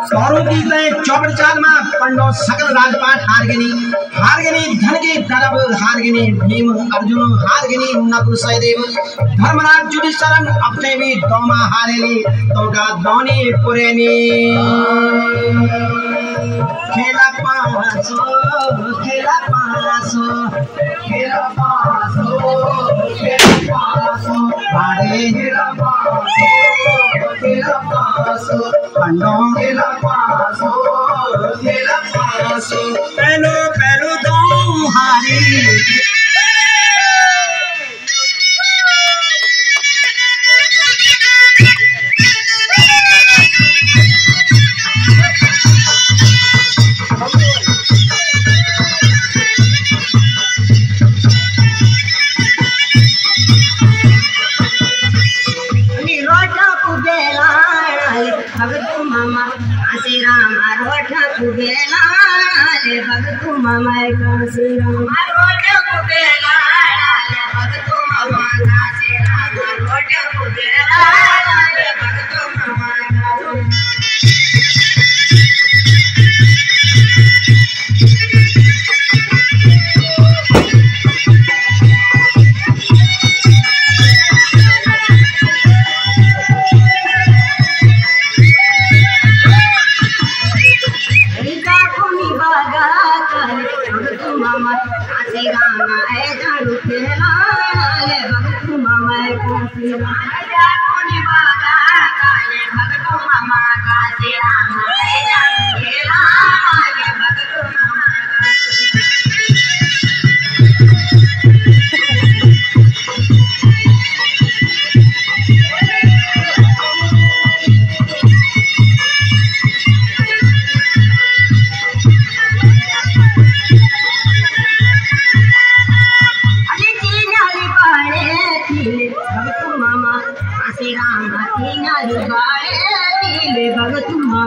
सौरों की चौपड़ चाल में पंडो सकल राजपाट हार गनी धन के दरब हार गनी भीम अर्जुन हार गनी नकुल सहदेव धर्मराज युधिष्ठिर अपने भी दोमा हारेली तोगा दोनी पुरेनी खेला पासो खेला पासो खेला पासो खेला पासो हारे खेला पासो खेला पासो पंडो खेला पासो पहलो पहलो दो हारी भगतु मामा काशी राम रोठा कुबेला ले भगतु मामा काशी राम रोठा कुबेला ले भगतु मामा काशी राम रोठा कुबेला ले भगतु मामा मामा काशी राम ऐ झाड़ू खेला ले भगतु मामा काशी राम जाकोनी बागा काले भगतु मामा काशी राम ऐ झाड़ू खेला ले भगतु मामा भगतु मामा काशी राम भगतु मामा